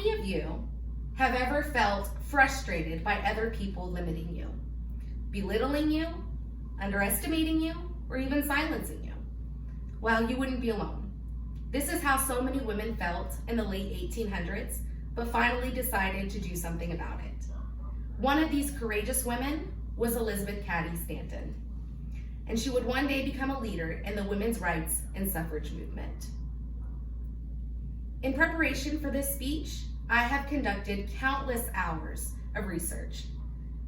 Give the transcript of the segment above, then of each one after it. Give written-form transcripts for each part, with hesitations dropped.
many of you have ever felt frustrated by other people limiting you, belittling you, underestimating you, or even silencing you? Well, you wouldn't be alone. This is how so many women felt in the late 1800s, but finally decided to do something about it. One of these courageous women was Elizabeth Cady Stanton, and she would one day become a leader in the women's rights and suffrage movement. In preparation for this speech, I have conducted countless hours of research,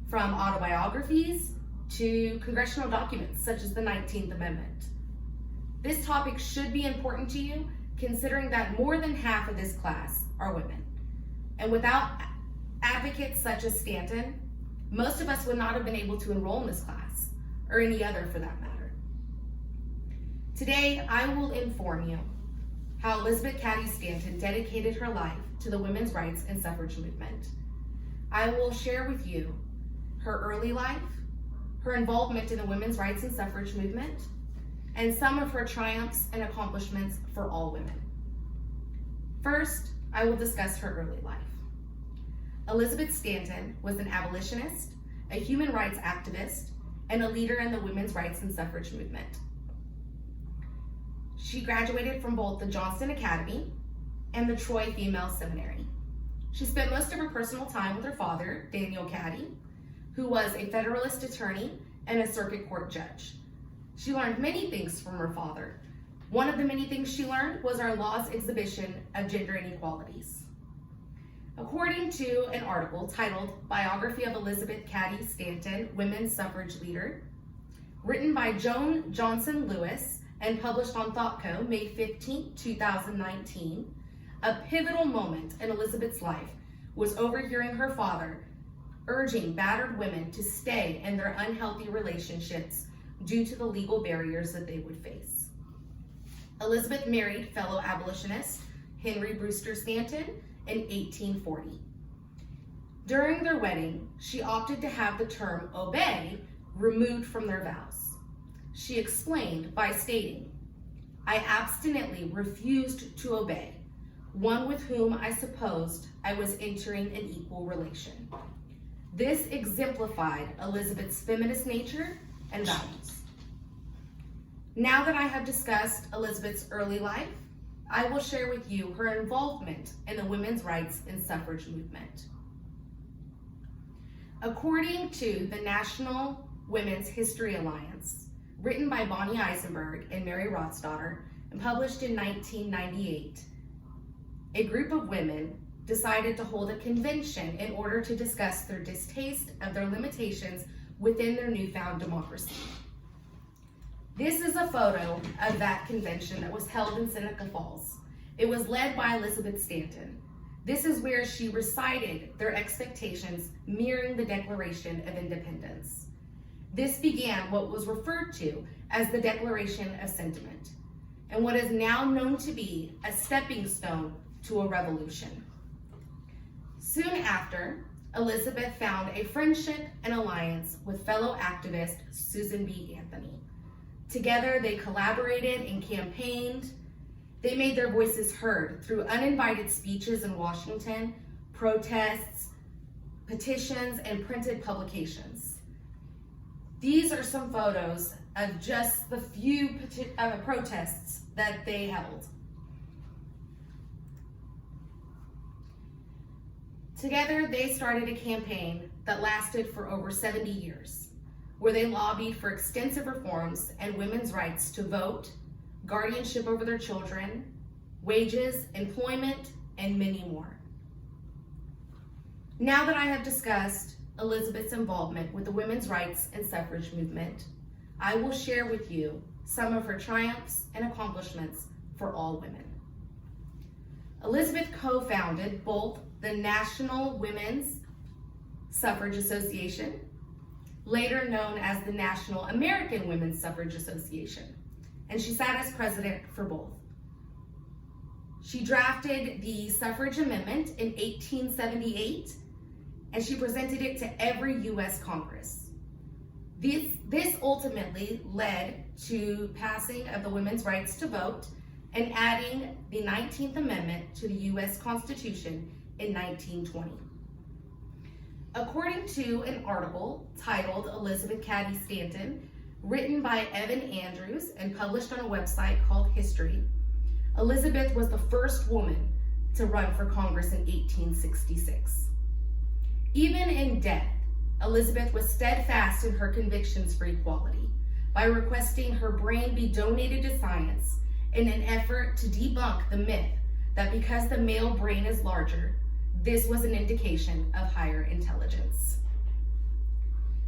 from autobiographies to congressional documents such as the 19th Amendment. This topic should be important to you, considering that more than half of this class are women. And without advocates such as Stanton, most of us would not have been able to enroll in this class, or any other for that matter. Today, I will inform you how Elizabeth Cady Stanton dedicated her life to the women's rights and suffrage movement. I will share with you her early life, her involvement in the women's rights and suffrage movement, and some of her triumphs and accomplishments for all women. First, I will discuss her early life. Elizabeth Stanton was an abolitionist, a human rights activist, and a leader in the women's rights and suffrage movement. She graduated from both the Johnston Academy and the Troy Female Seminary. She spent most of her personal time with her father, Daniel Cady, who was a Federalist attorney and a circuit court judge. She learned many things from her father. One of the many things she learned was our law's exhibition of gender inequalities. According to an article titled Biography of Elizabeth Cady Stanton, Women's Suffrage Leader, written by Joan Johnson Lewis and published on ThoughtCo, May 15, 2019, a pivotal moment in Elizabeth's life was overhearing her father urging battered women to stay in their unhealthy relationships due to the legal barriers that they would face. Elizabeth married fellow abolitionist Henry Brewster Stanton in 1840. During their wedding, she opted to have the term obey removed from their vows. She explained by stating, "I abstinently refused to obey one with whom I supposed I was entering an equal relation." This exemplified Elizabeth's feminist nature and values. Now that I have discussed Elizabeth's early life, I will share with you her involvement in the women's rights and suffrage movement. According to the National Women's History Alliance, written by Bonnie Eisenberg and Mary Rothsdotter and published in 1998, a group of women decided to hold a convention in order to discuss their distaste of their limitations within their newfound democracy. This is a photo of that convention that was held in Seneca Falls. It was led by Elizabeth Stanton. This is where she recited their expectations mirroring the Declaration of Independence. This began what was referred to as the Declaration of Sentiment, and what is now known to be a stepping stone to a revolution. Soon after, Elizabeth found a friendship and alliance with fellow activist Susan B. Anthony. Together, they collaborated and campaigned. They made their voices heard through uninvited speeches in Washington, protests, petitions, and printed publications. These are some photos of just the few protests that they held. Together, they started a campaign that lasted for over 70 years, where they lobbied for extensive reforms and women's rights to vote, guardianship over their children, wages, employment, and many more. Now that I have discussed Elizabeth's involvement with the women's rights and suffrage movement, I will share with you some of her triumphs and accomplishments for all women. Elizabeth co-founded both the National Women's Suffrage Association, later known as the National American Women's Suffrage Association, and she sat as president for both. She drafted the Suffrage Amendment in 1878, and she presented it to every U.S. Congress. This ultimately led to passing of the women's rights to vote and adding the 19th Amendment to the U.S. Constitution in 1920. According to an article titled Elizabeth Cady Stanton, written by Evan Andrews and published on a website called History, Elizabeth was the first woman to run for Congress in 1866. Even in death, Elizabeth was steadfast in her convictions for equality by requesting her brain be donated to science in an effort to debunk the myth that because the male brain is larger, this was an indication of higher intelligence.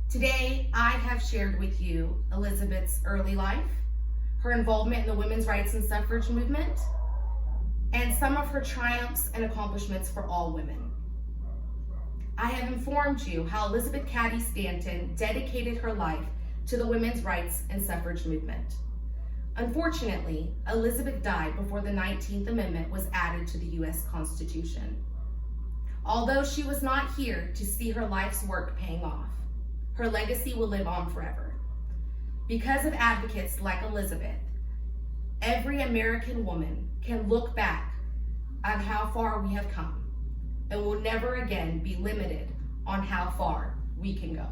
Today, I have shared with you Elizabeth's early life, her involvement in the women's rights and suffrage movement, and some of her triumphs and accomplishments for all women. I have informed you how Elizabeth Cady Stanton dedicated her life to the women's rights and suffrage movement. Unfortunately, Elizabeth died before the 19th Amendment was added to the U.S. Constitution. Although she was not here to see her life's work paying off, her legacy will live on forever. Because of advocates like Elizabeth, every American woman can look back on how far we have come and will never again be limited on how far we can go.